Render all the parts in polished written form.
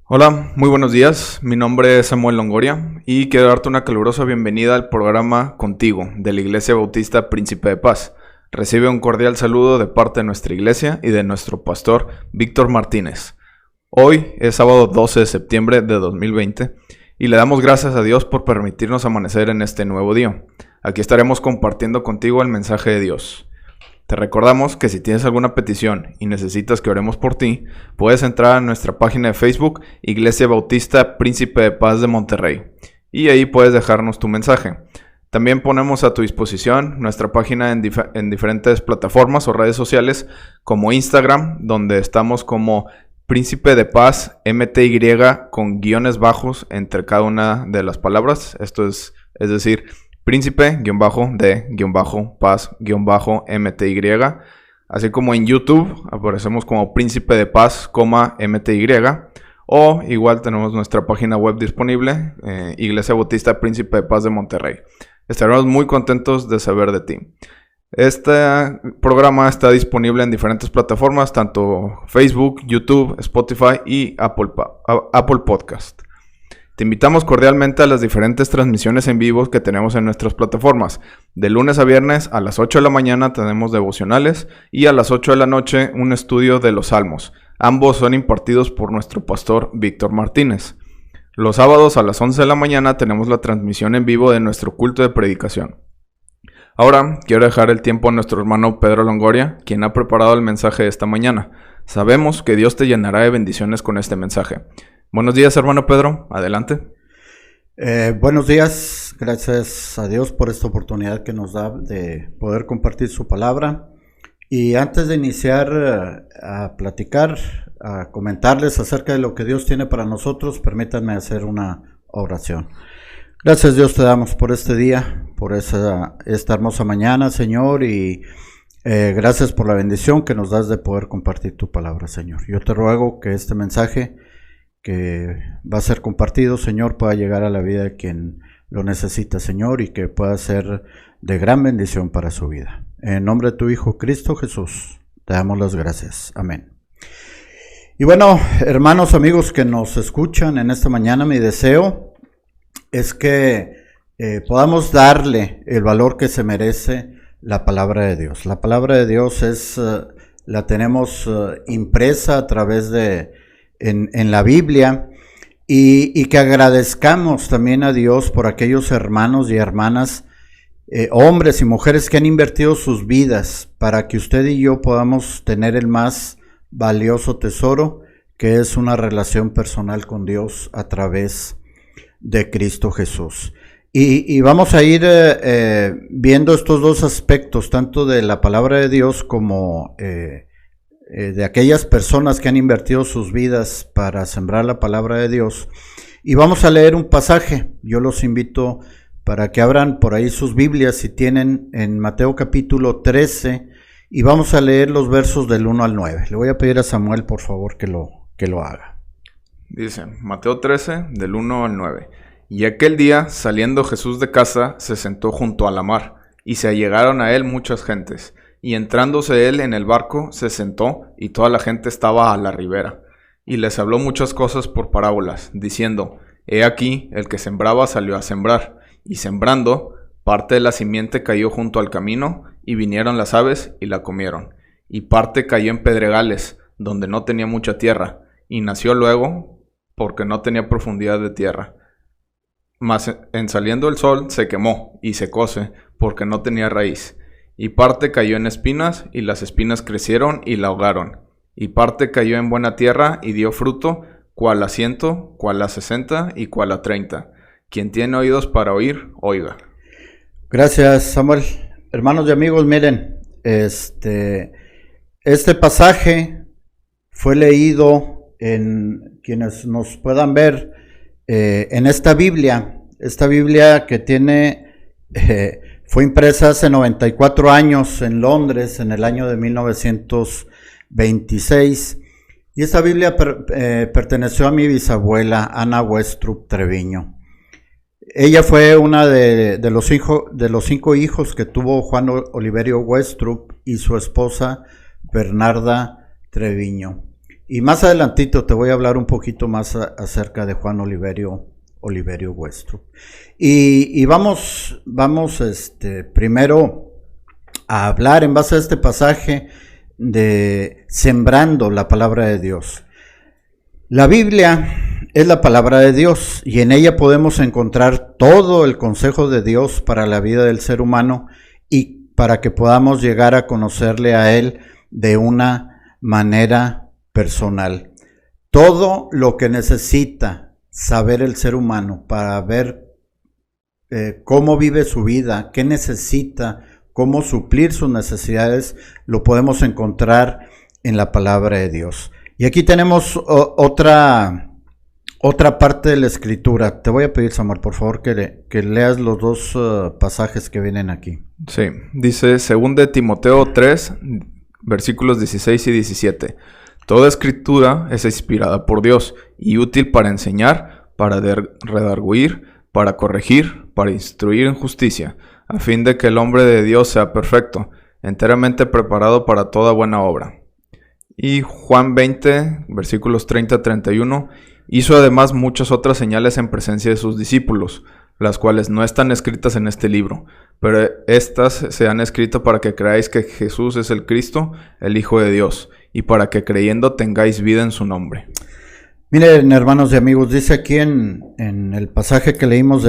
Hola, muy buenos días. Mi nombre es Samuel Longoria y quiero darte una calurosa bienvenida al programa Contigo de la Iglesia Bautista Príncipe de Paz. Recibe un cordial saludo de parte de nuestra iglesia y de nuestro pastor Víctor Martínez. Hoy es sábado 12 de septiembre de 2020 y le damos gracias a Dios por permitirnos amanecer en este nuevo día. Aquí estaremos compartiendo contigo el mensaje de Dios. Te recordamos que si tienes alguna petición y necesitas que oremos por ti, puedes entrar a nuestra página de Facebook Iglesia Bautista Príncipe de Paz de Monterrey y ahí puedes dejarnos tu mensaje. También ponemos a tu disposición nuestra página en diferentes plataformas o redes sociales como Instagram, donde estamos como Príncipe de Paz MTY con guiones bajos entre cada una de las palabras. Esto es decir, Príncipe-de-Paz-MTY, así como en YouTube aparecemos como Príncipe de Paz, MTY, o igual tenemos nuestra página web disponible, Iglesia Bautista Príncipe de Paz de Monterrey. Estaremos muy contentos de saber de ti. Este programa está disponible en diferentes plataformas, tanto Facebook, YouTube, Spotify y Apple Podcast. Te invitamos cordialmente a las diferentes transmisiones en vivo que tenemos en nuestras plataformas. De lunes a viernes a las 8 de la mañana tenemos devocionales y a las 8 de la noche un estudio de los Salmos. Ambos son impartidos por nuestro pastor Víctor Martínez. Los sábados a las 11 de la mañana tenemos la transmisión en vivo de nuestro culto de predicación. Ahora quiero dejar el tiempo a nuestro hermano Pedro Longoria, quien ha preparado el mensaje de esta mañana. Sabemos que Dios te llenará de bendiciones con este mensaje. Buenos días, hermano Pedro. Adelante. Buenos días. Gracias a Dios por esta oportunidad que nos da de poder compartir su palabra. Y antes de iniciar a platicar, a comentarles acerca de lo que Dios tiene para nosotros, permítanme hacer una oración. Gracias, Dios, te damos por este día, por esta hermosa mañana, Señor, y gracias por la bendición que nos das de poder compartir tu palabra, Señor. Yo te ruego que este mensaje que va a ser compartido, Señor, pueda llegar a la vida de quien lo necesita, Señor, y que pueda ser de gran bendición para su vida. En nombre de tu Hijo Cristo Jesús, te damos las gracias. Amén. Y bueno, hermanos, amigos que nos escuchan en esta mañana, mi deseo es que podamos darle el valor que se merece la palabra de Dios. La palabra de Dios la tenemos impresa a través de en la Biblia y que agradezcamos también a Dios por aquellos hermanos y hermanas, hombres y mujeres que han invertido sus vidas para que usted y yo podamos tener el más valioso tesoro, que es una relación personal con Dios a través de Cristo Jesús. Y vamos a ir viendo estos dos aspectos, tanto de la palabra de Dios como de aquellas personas que han invertido sus vidas para sembrar la palabra de Dios. Y vamos a leer un pasaje. Yo los invito para que abran por ahí sus Biblias si tienen, en Mateo capítulo 13, y vamos a leer los versos del 1 al 9. Le voy a pedir a Samuel, por favor, que lo haga. Dice, Mateo 13, del 1 al 9. Y aquel día, saliendo Jesús de casa, se sentó junto a la mar, y se allegaron a él muchas gentes. Y entrándose él en el barco, se sentó, y toda la gente estaba a la ribera. Y les habló muchas cosas por parábolas, diciendo, He aquí, el que sembraba salió a sembrar, y sembrando, parte de la simiente cayó junto al camino, y vinieron las aves y la comieron. Y parte cayó en pedregales, donde no tenía mucha tierra, y nació luego, porque no tenía profundidad de tierra. Mas en saliendo el sol se quemó, y secóse, porque no tenía raíz. Y parte cayó en espinas, y las espinas crecieron y la ahogaron. Y parte cayó en buena tierra, y dio fruto, cual a 100, cual a 60, y cual a 30. Quien tiene oídos para oír, oiga. Gracias, Samuel. Hermanos y amigos, miren, este pasaje fue leído en quienes nos puedan ver en esta Biblia que tiene... fue impresa hace 94 años en Londres, en el año de 1926. Y esta Biblia perteneció a mi bisabuela, Ana Westrup Treviño. Ella fue una de los 5 hijos que tuvo Juan Oliverio Westrup y su esposa Bernarda Treviño. Y más adelantito te voy a hablar un poquito más acerca de Juan Oliverio Westropp. Y vamos primero a hablar en base a este pasaje de sembrando la palabra de Dios. La Biblia es la palabra de Dios y en ella podemos encontrar todo el consejo de Dios para la vida del ser humano y para que podamos llegar a conocerle a Él de una manera personal. Todo lo que necesita saber el ser humano para ver cómo vive su vida, qué necesita, cómo suplir sus necesidades, lo podemos encontrar en la palabra de Dios. Y aquí tenemos otra parte de la escritura. Te voy a pedir, Samuel, por favor, que leas los dos pasajes que vienen aquí. Sí, dice 2 de Timoteo 3, versículos 16 y 17. Toda escritura es inspirada por Dios y útil para enseñar, para redarguir, para corregir, para instruir en justicia, a fin de que el hombre de Dios sea perfecto, enteramente preparado para toda buena obra. Y Juan 20, versículos 30 a 31, hizo además muchas otras señales en presencia de sus discípulos, las cuales no están escritas en este libro, pero estas se han escrito para que creáis que Jesús es el Cristo, el Hijo de Dios, y para que creyendo tengáis vida en su nombre. Miren, hermanos y amigos, dice aquí en el pasaje que leímos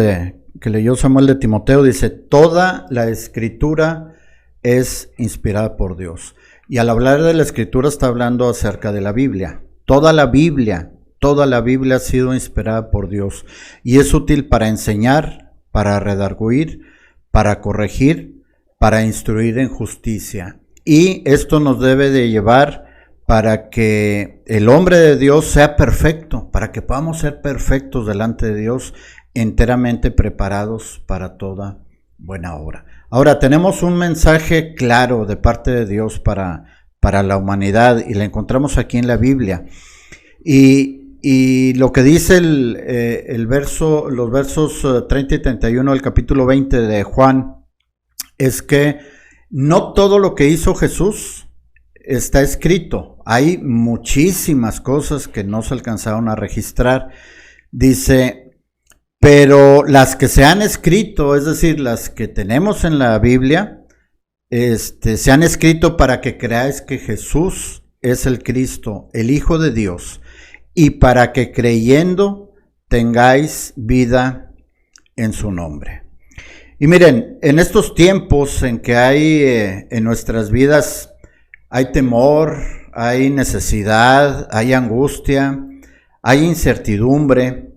que leyó Samuel de Timoteo, dice, toda la escritura es inspirada por Dios. Y al hablar de la escritura está hablando acerca de la Biblia. Toda la Biblia ha sido inspirada por Dios y es útil para enseñar, para redarguir, para corregir, para instruir en justicia. Y esto nos debe de llevar para que el hombre de Dios sea perfecto, para que podamos ser perfectos delante de Dios, enteramente preparados para toda buena obra. Ahora, tenemos un mensaje claro de parte de Dios para la humanidad y la encontramos aquí en la Biblia. Y lo que dice los versos 30 y 31 del capítulo 20 de Juan es que no todo lo que hizo Jesús está escrito. Hay muchísimas cosas que no se alcanzaron a registrar. Dice, pero las que se han escrito, es decir, las que tenemos en la Biblia, se han escrito para que creáis que Jesús es el Cristo, el Hijo de Dios, y para que creyendo tengáis vida en su nombre. Y miren, en estos tiempos en que hay en nuestras vidas, hay temor, hay necesidad, hay angustia, hay incertidumbre.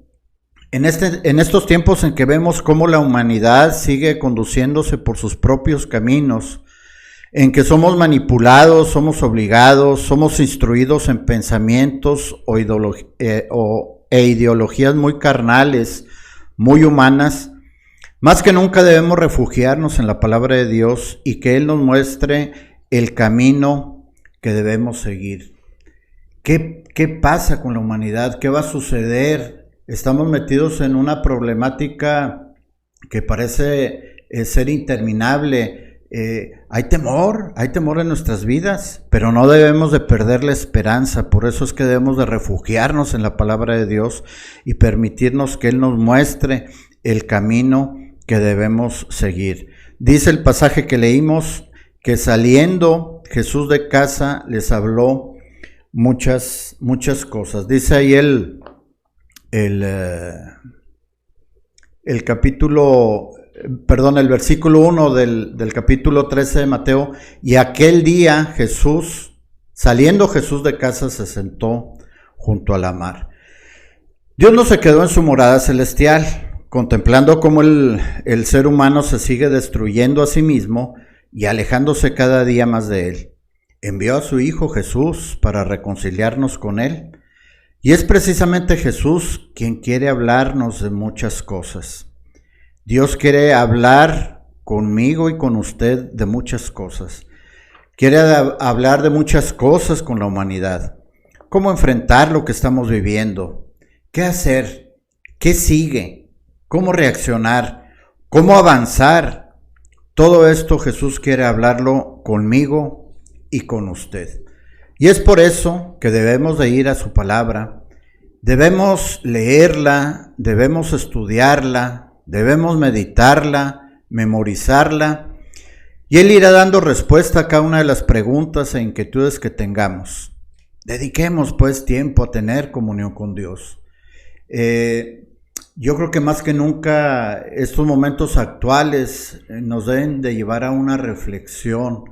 En estos tiempos en que vemos cómo la humanidad sigue conduciéndose por sus propios caminos, en que somos manipulados, somos obligados, somos instruidos en pensamientos e ideologías muy carnales, muy humanas, más que nunca debemos refugiarnos en la palabra de Dios y que Él nos muestre el camino que debemos seguir. ¿Qué pasa con la humanidad? ¿Qué va a suceder? Estamos metidos en una problemática que parece ser interminable. Hay temor en nuestras vidas, pero no debemos de perder la esperanza. Por eso es que debemos de refugiarnos en la palabra de Dios y permitirnos que Él nos muestre el camino que debemos seguir. Dice el pasaje que leímos que saliendo Jesús de casa les habló muchas cosas. Dice ahí el versículo 1 del capítulo 13 de Mateo, y aquel día Jesús, saliendo Jesús de casa, se sentó junto a la mar. Dios no se quedó en su morada celestial, contemplando cómo el ser humano se sigue destruyendo a sí mismo y alejándose cada día más de Él. Envió a su Hijo Jesús para reconciliarnos con Él. Y es precisamente Jesús quien quiere hablarnos de muchas cosas. Dios quiere hablar conmigo y con usted de muchas cosas. Quiere hablar de muchas cosas con la humanidad. Cómo enfrentar lo que estamos viviendo. ¿Qué hacer? ¿Qué sigue? ¿Cómo reaccionar? ¿Cómo avanzar? Todo esto Jesús quiere hablarlo conmigo y con usted. Y es por eso que debemos de ir a su palabra, debemos leerla, debemos estudiarla, debemos meditarla, memorizarla, y Él irá dando respuesta a cada una de las preguntas e inquietudes que tengamos. Dediquemos pues tiempo a tener comunión con Dios. Yo creo que más que nunca estos momentos actuales nos deben de llevar a una reflexión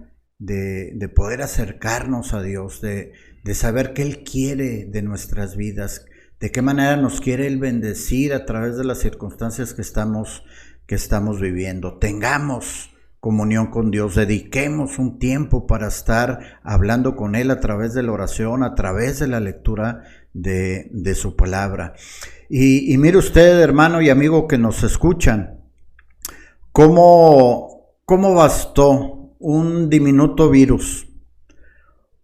de poder acercarnos a Dios, de saber qué Él quiere de nuestras vidas, de qué manera nos quiere Él bendecir a través de las circunstancias que estamos viviendo. Tengamos comunión con Dios, dediquemos un tiempo para estar hablando con Él a través de la oración, a través de la lectura de su palabra. Y mire usted, hermano y amigo que nos escuchan, ¿cómo bastó un diminuto virus?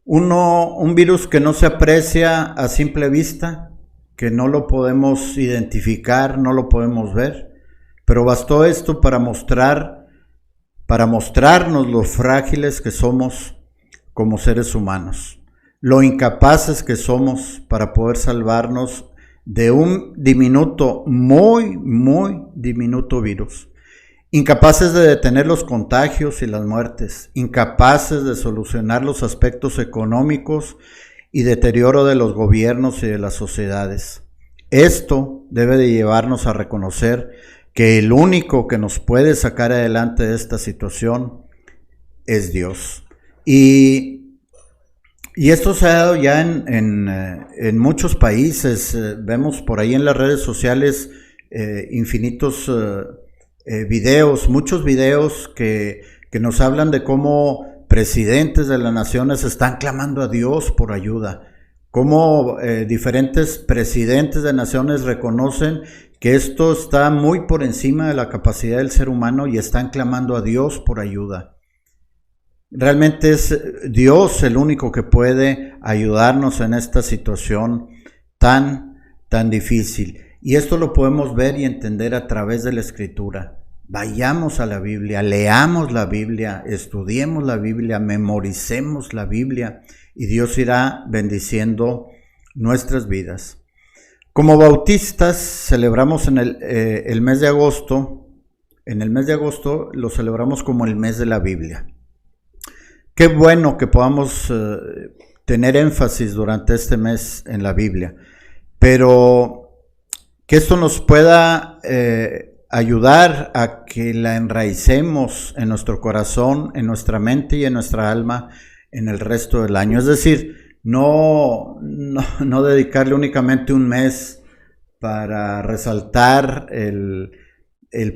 Un virus que no se aprecia a simple vista, que no lo podemos identificar, no lo podemos ver, pero bastó esto para mostrarnos lo frágiles que somos como seres humanos, lo incapaces que somos para poder salvarnos de un diminuto, muy, muy diminuto virus. Incapaces de detener los contagios y las muertes, incapaces de solucionar los aspectos económicos y deterioro de los gobiernos y de las sociedades. Esto debe de llevarnos a reconocer que el único que nos puede sacar adelante de esta situación es Dios. Y esto se ha dado ya en muchos países. Vemos por ahí en las redes sociales infinitos videos, muchos videos que nos hablan de cómo presidentes de las naciones están clamando a Dios por ayuda, cómo diferentes presidentes de naciones reconocen que esto está muy por encima de la capacidad del ser humano y están clamando a Dios por ayuda. Realmente es Dios el único que puede ayudarnos en esta situación tan difícil. Y esto lo podemos ver y entender a través de la Escritura. Vayamos a la Biblia, leamos la Biblia, estudiemos la Biblia, memoricemos la Biblia y Dios irá bendiciendo nuestras vidas. Como bautistas celebramos en el mes de agosto. En el mes de agosto lo celebramos como el mes de la Biblia. Qué bueno que podamos tener énfasis durante este mes en la Biblia, pero que esto nos pueda ayudar a que la enraicemos en nuestro corazón, en nuestra mente y en nuestra alma en el resto del año. Es decir, no dedicarle únicamente un mes para resaltar el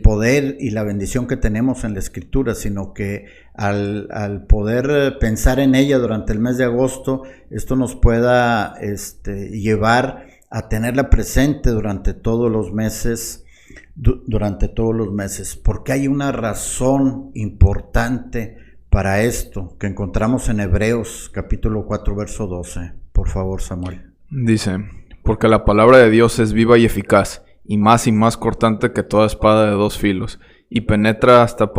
poder y la bendición que tenemos en la Escritura, sino que al poder pensar en ella durante el mes de agosto, esto nos pueda llevar a tenerla presente durante todos los meses, porque hay una razón importante para esto que encontramos en Hebreos capítulo 4 verso 12. Por favor, Samuel. Dice: porque la palabra de Dios es viva y eficaz, y más cortante que toda espada de dos filos, y penetra hasta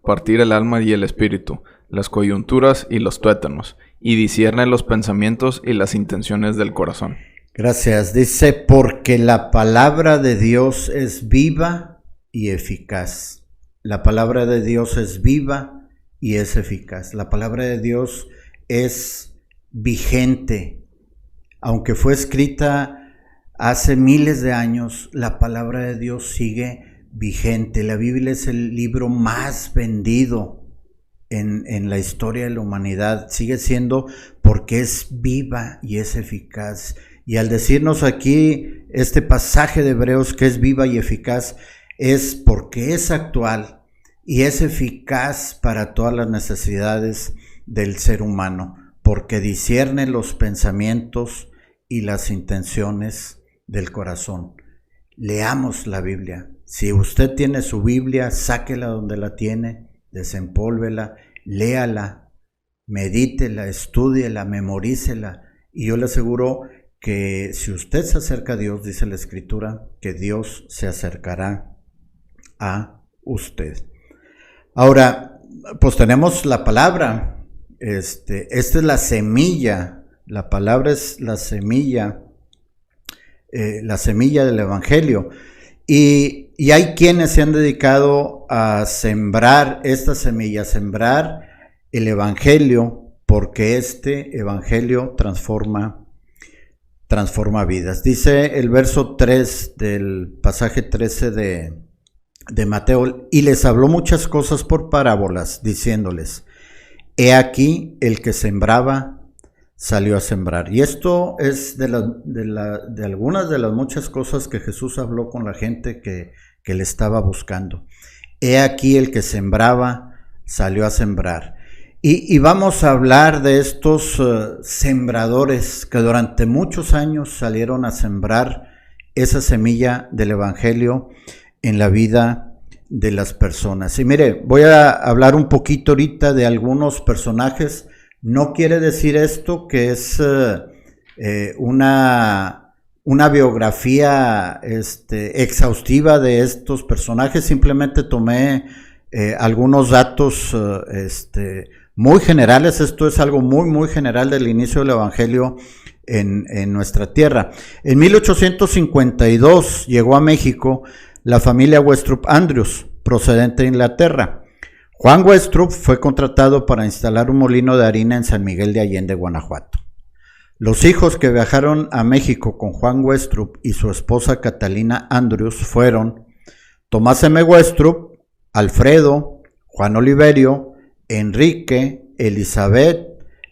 partir el alma y el espíritu, las coyunturas y los tuétanos, y discierne los pensamientos y las intenciones del corazón. Gracias. Dice, porque la palabra de Dios es viva y eficaz. La palabra de Dios es viva y es eficaz. La palabra de Dios es vigente. Aunque fue escrita hace miles de años, la palabra de Dios sigue vigente. La Biblia es el libro más vendido en la historia de la humanidad. Sigue siendo porque es viva y es eficaz. Y al decirnos aquí este pasaje de Hebreos que es viva y eficaz, es porque es actual y es eficaz para todas las necesidades del ser humano, porque discierne los pensamientos y las intenciones del corazón. Leamos la Biblia. Si usted tiene su Biblia, sáquela donde la tiene, desempólvela, léala, medítela, estúdiela, memorícela, y yo le aseguro que si usted se acerca a Dios, dice la Escritura, que Dios se acercará a usted. Ahora, pues tenemos la palabra. Esta es la semilla La palabra es la semilla del Evangelio. Y hay quienes se han dedicado a sembrar esta semilla, a sembrar el Evangelio, porque este Evangelio transforma vidas. Dice el verso 3 del pasaje 13 de Mateo: y les habló muchas cosas por parábolas, diciéndoles: he aquí el que sembraba salió a sembrar. Y esto es de algunas de las muchas cosas que Jesús habló con la gente que le estaba buscando. He aquí el que sembraba salió a sembrar. Y vamos a hablar de estos sembradores que durante muchos años salieron a sembrar esa semilla del Evangelio en la vida de las personas. Y mire, voy a hablar un poquito ahorita de algunos personajes. No quiere decir esto que es una biografía exhaustiva de estos personajes. Simplemente tomé algunos datos muy generales. Esto es algo muy, muy general del inicio del Evangelio en nuestra tierra. En 1852 llegó a México la familia Westropp Andrews, procedente de Inglaterra. Juan Westropp fue contratado para instalar un molino de harina en San Miguel de Allende, Guanajuato. Los hijos que viajaron a México con Juan Westropp y su esposa Catalina Andrews fueron Tomás M. Westropp, Alfredo, Juan Oliverio, Enrique, Elizabeth,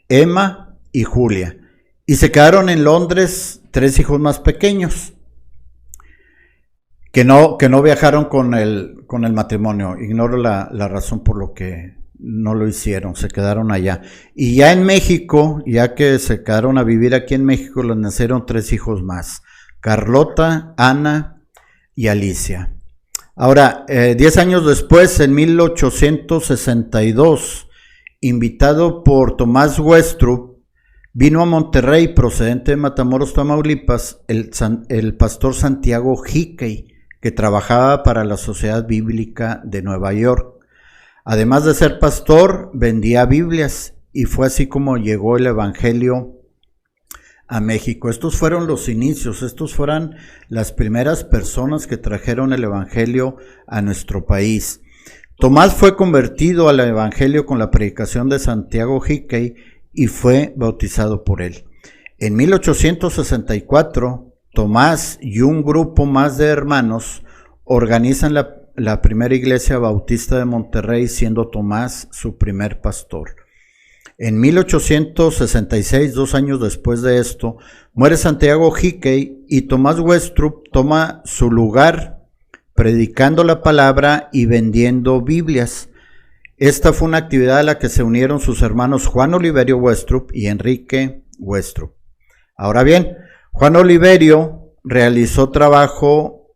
Emma y Julia. Y se quedaron en Londres 3 hijos más pequeños que no viajaron con el matrimonio. Ignoro la razón por lo que no lo hicieron, se quedaron allá. Y ya en México, ya que se quedaron a vivir aquí en México, les nacieron 3 hijos más: Carlota, Ana y Alicia. Ahora, 10 años después, en 1862, invitado por Tomás Westropp, vino a Monterrey, procedente de Matamoros, Tamaulipas, el pastor Santiago Hickey, que trabajaba para la Sociedad Bíblica de Nueva York. Además de ser pastor, vendía Biblias, y fue así como llegó el Evangelio a México. Estos fueron los inicios, estos fueron las primeras personas que trajeron el Evangelio a nuestro país. Tomás fue convertido al Evangelio con la predicación de Santiago Hickey y fue bautizado por él. En 1864, Tomás y un grupo más de hermanos organizan la primera iglesia bautista de Monterrey, siendo Tomás su primer pastor. En 1866, 2 años después de esto, muere Santiago Hickey y Tomás Westropp toma su lugar predicando la palabra y vendiendo Biblias. Esta fue una actividad a la que se unieron sus hermanos Juan Oliverio Westropp y Enrique Westropp. Ahora bien, Juan Oliverio realizó un trabajo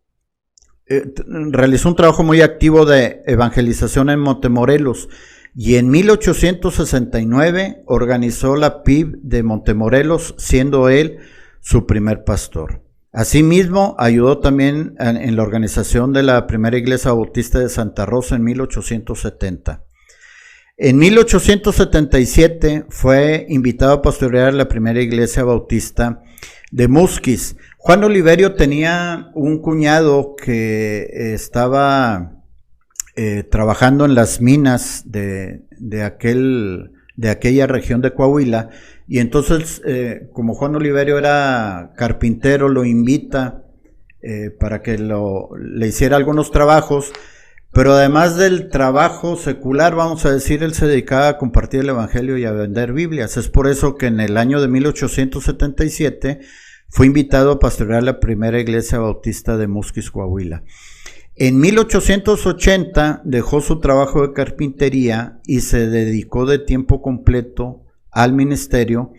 muy activo de evangelización en Montemorelos, y en 1869 organizó la PIB de Montemorelos, siendo él su primer pastor. Asimismo, ayudó también en la organización de la primera iglesia bautista de Santa Rosa en 1870. En 1877 fue invitado a pastorear la primera iglesia bautista de Musquis. Juan Oliverio tenía un cuñado que estaba trabajando en las minas de aquella región de Coahuila, y entonces como Juan Oliverio era carpintero, lo invita para que le hiciera algunos trabajos, pero además del trabajo secular, vamos a decir, él se dedicaba a compartir el Evangelio y a vender Biblias. Es por eso que en el año de 1877 fue invitado a pastorear la primera iglesia bautista de Musquis, Coahuila. En 1880 dejó su trabajo de carpintería y se dedicó de tiempo completo al ministerio,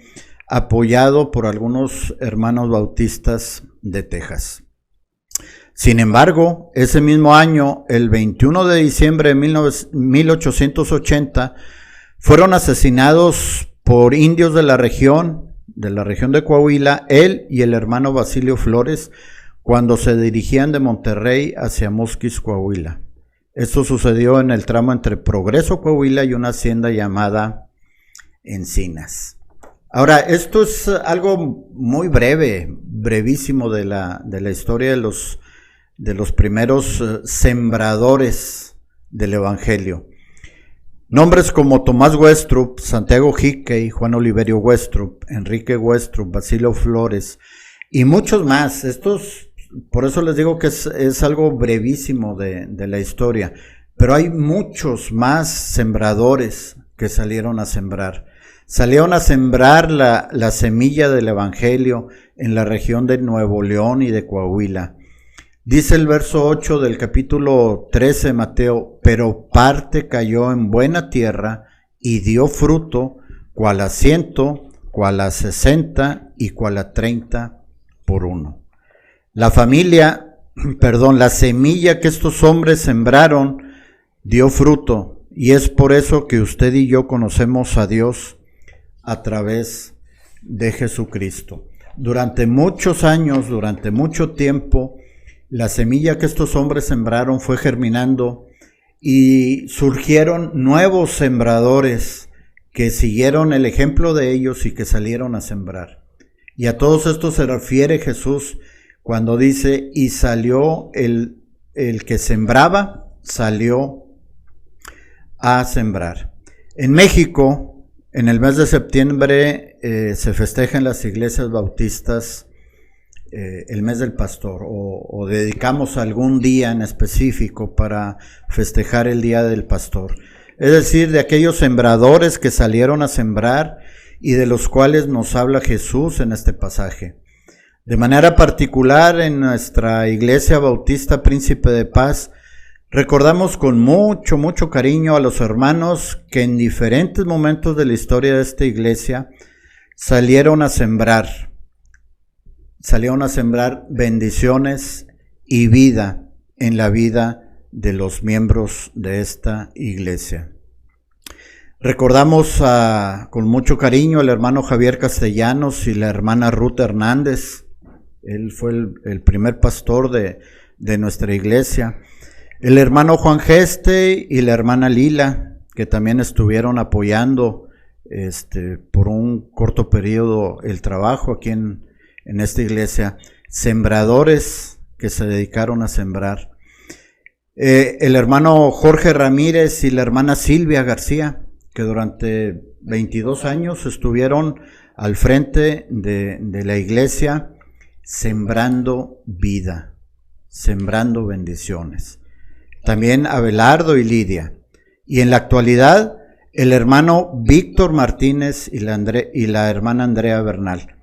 apoyado por algunos hermanos bautistas de Texas. Sin embargo, ese mismo año, el 21 de diciembre de 1880, fueron asesinados por indios de la región de Coahuila, él y el hermano Basilio Flores, cuando se dirigían de Monterrey hacia Musquis, Coahuila. Esto sucedió en el tramo entre Progreso, Coahuila, y una hacienda llamada Encinas. Ahora, esto es algo muy breve, brevísimo de la historia de los primeros sembradores del Evangelio. Nombres como Tomás Westrup, Santiago Hickey, Juan Oliverio Westrup, Enrique Westrup, Basilio Flores y muchos más. Por eso les digo que es algo brevísimo de la historia, pero hay muchos más sembradores que salieron a sembrar. Salieron a sembrar la semilla del Evangelio en la región de Nuevo León y de Coahuila. Dice el verso 8 del capítulo 13 de Mateo, pero parte cayó en buena tierra y dio fruto, cual a 100, cual a 60 y cual a 30 por uno. La semilla que estos hombres sembraron dio fruto, y es por eso que usted y yo conocemos a Dios a través de Jesucristo. Durante muchos años, durante mucho tiempo, la semilla que estos hombres sembraron fue germinando y surgieron nuevos sembradores que siguieron el ejemplo de ellos y que salieron a sembrar. Y a todos estos se refiere Jesús cuando dice, y salió el que sembraba, salió a sembrar. En México, en el mes de septiembre, se festeja en las iglesias bautistas el mes del pastor, o dedicamos algún día en específico para festejar el día del pastor. Es decir, de aquellos sembradores que salieron a sembrar y de los cuales nos habla Jesús en este pasaje. De manera particular, en nuestra iglesia bautista Príncipe de Paz, recordamos con mucho cariño a los hermanos que en diferentes momentos de la historia de esta iglesia salieron a sembrar bendiciones y vida en la vida de los miembros de esta iglesia. Recordamos con mucho cariño al hermano Javier Castellanos y la hermana Ruth Hernández. Él fue el primer pastor de nuestra iglesia. El hermano Juan Geste y la hermana Lila, que también estuvieron apoyando por un corto periodo el trabajo aquí en esta iglesia, sembradores que se dedicaron a sembrar. El hermano Jorge Ramírez y la hermana Silvia García, que durante 22 años estuvieron al frente de la iglesia, sembrando vida, sembrando bendiciones. También Abelardo y Lidia. Y en la actualidad, el hermano Víctor Martínez y la hermana Andrea Bernal.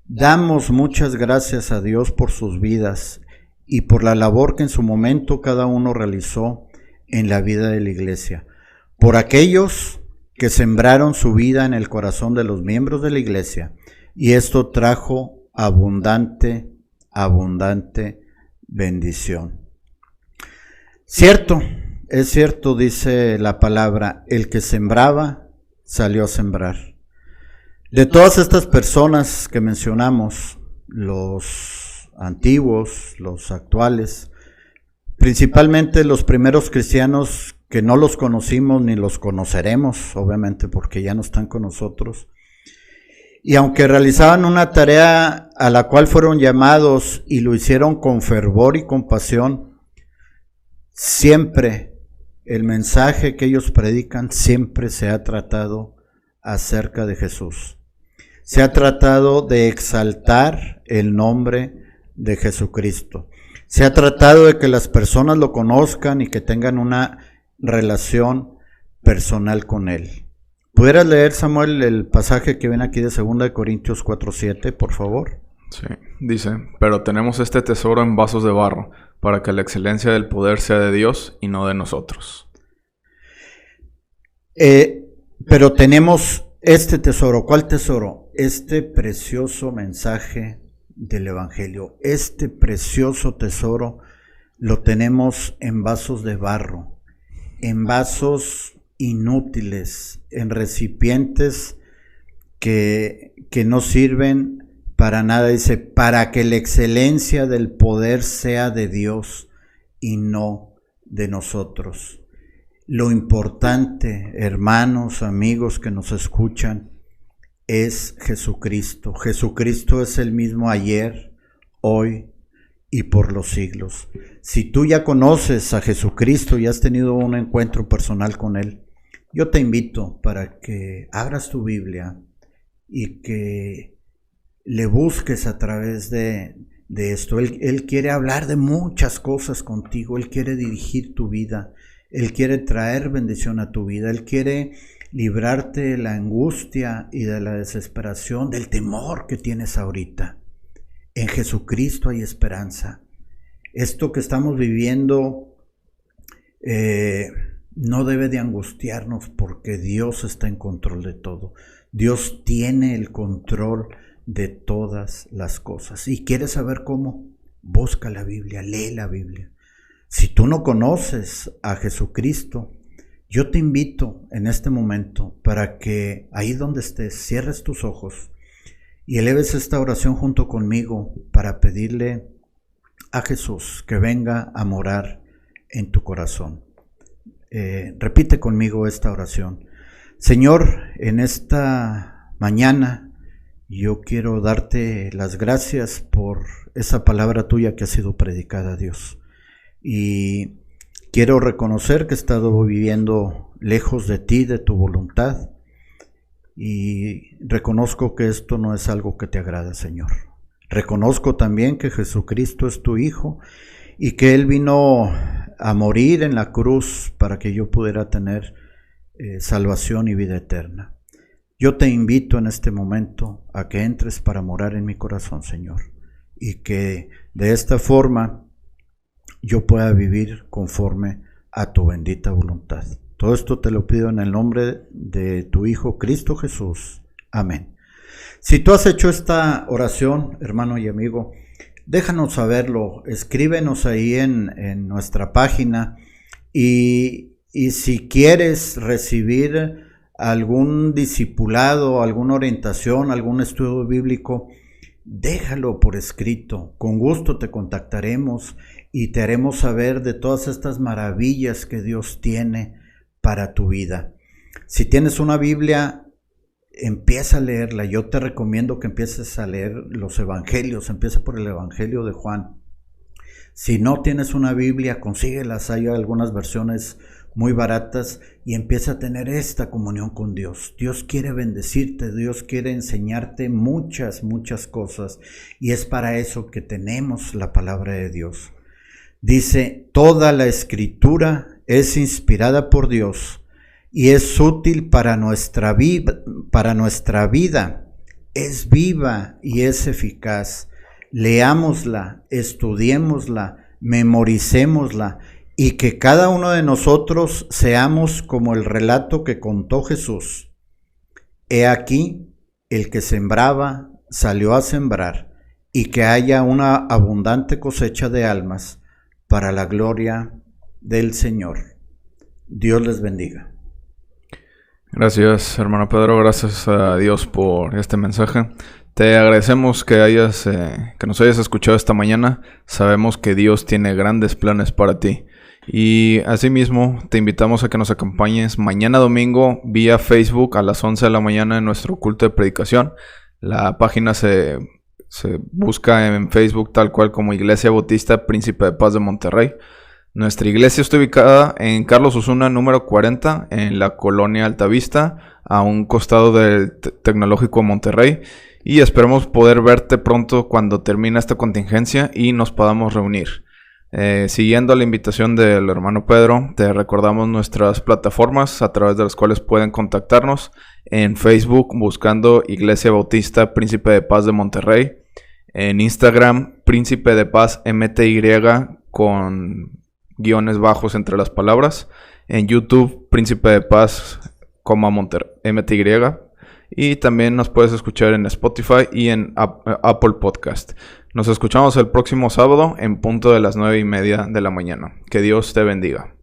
Damos muchas gracias a Dios por sus vidas y por la labor que en su momento cada uno realizó en la vida de la iglesia. Por aquellos que sembraron su vida en el corazón de los miembros de la iglesia, y esto trajo abundante bendición. Es cierto, dice la palabra, el que sembraba salió a sembrar. De todas estas personas que mencionamos, los antiguos, los actuales, principalmente los primeros cristianos que no los conocimos ni los conoceremos, obviamente porque ya no están con nosotros, y aunque realizaban una tarea a la cual fueron llamados y lo hicieron con fervor y compasión, siempre el mensaje que ellos predican siempre se ha tratado acerca de Jesús. Se ha tratado de exaltar el nombre de Jesucristo. Se ha tratado de que las personas lo conozcan y que tengan una relación personal con Él. ¿Pudieras leer, Samuel, el pasaje que viene aquí de 2 Corintios 4:7, por favor? Sí, dice, pero tenemos este tesoro en vasos de barro, para que la excelencia del poder sea de Dios y no de nosotros. Pero tenemos este tesoro. ¿Cuál tesoro? Este precioso mensaje del Evangelio. Este precioso tesoro lo tenemos en vasos de barro, en vasos inútiles, en recipientes que no sirven para nada. Dice, para que la excelencia del poder sea de Dios y no de nosotros. Lo importante, hermanos, amigos que nos escuchan, es Jesucristo. Jesucristo es el mismo ayer, hoy y por los siglos. Si tú ya conoces a Jesucristo y has tenido un encuentro personal con Él, yo te invito para que abras tu Biblia y que le busques a través de esto. Él quiere hablar de muchas cosas contigo. Él quiere dirigir tu vida. Él quiere traer bendición a tu vida. Él quiere librarte de la angustia y de la desesperación, del temor que tienes ahorita. En Jesucristo hay esperanza. Esto que estamos viviendo no debe de angustiarnos porque Dios está en control de todo. Dios tiene el control de todas las cosas. ¿Y quieres saber cómo? Busca la Biblia, lee la Biblia. Si tú no conoces a Jesucristo, yo te invito en este momento para que ahí donde estés, cierres tus ojos y eleves esta oración junto conmigo para pedirle a Jesús que venga a morar en tu corazón. Repite conmigo esta oración. Señor, en esta mañana yo quiero darte las gracias por esa palabra tuya que ha sido predicada, Dios. Y quiero reconocer que he estado viviendo lejos de ti, de tu voluntad. Y reconozco que esto no es algo que te agrada, Señor. Reconozco también que Jesucristo es tu Hijo y que Él vino a morir en la cruz para que yo pudiera tener salvación y vida eterna. Yo te invito en este momento a que entres para morar en mi corazón, Señor, y que de esta forma yo pueda vivir conforme a tu bendita voluntad. Todo esto te lo pido en el nombre de tu Hijo Cristo Jesús. Amén. Si tú has hecho esta oración, hermano y amigo, déjanos saberlo. Escríbenos ahí en nuestra página y si quieres recibir algún discipulado, alguna orientación, algún estudio bíblico, déjalo por escrito. Con gusto te contactaremos y te haremos saber de todas estas maravillas que Dios tiene para tu vida. Si tienes una Biblia, empieza a leerla. Yo te recomiendo que empieces a leer los evangelios. Empieza por el Evangelio de Juan. Si no tienes una Biblia, consíguelas. Hay algunas versiones muy baratas y empieza a tener esta comunión con Dios. Dios quiere bendecirte, Dios quiere enseñarte muchas cosas y es para eso que tenemos la palabra de Dios. Dice, toda la escritura es inspirada por Dios y es útil para nuestra vida, es viva y es eficaz. Leámosla, estudiémosla, memoricémosla y que cada uno de nosotros seamos como el relato que contó Jesús. He aquí, el que sembraba salió a sembrar y que haya una abundante cosecha de almas para la gloria del Señor. Dios les bendiga. Gracias, hermano Pedro. Gracias a Dios por este mensaje. Te agradecemos que nos hayas escuchado esta mañana. Sabemos que Dios tiene grandes planes para ti. Y asimismo, te invitamos a que nos acompañes mañana domingo vía Facebook a las 11 de la mañana en nuestro culto de predicación. La página se busca en Facebook tal cual como Iglesia Bautista Príncipe de Paz de Monterrey. Nuestra iglesia está ubicada en Carlos Osuna número 40 en la colonia Altavista, a un costado del Tecnológico de Monterrey, y esperamos poder verte pronto cuando termine esta contingencia y nos podamos reunir. Siguiendo la invitación del hermano Pedro, te recordamos nuestras plataformas a través de las cuales pueden contactarnos. En Facebook buscando Iglesia Bautista Príncipe de Paz de Monterrey, en Instagram Príncipe de Paz MTY con guiones bajos entre las palabras, en YouTube Príncipe de Paz, MTY, y también nos puedes escuchar en Spotify y en Apple Podcast. Nos escuchamos el próximo sábado en punto de las 9:30 de la mañana. Que Dios te bendiga.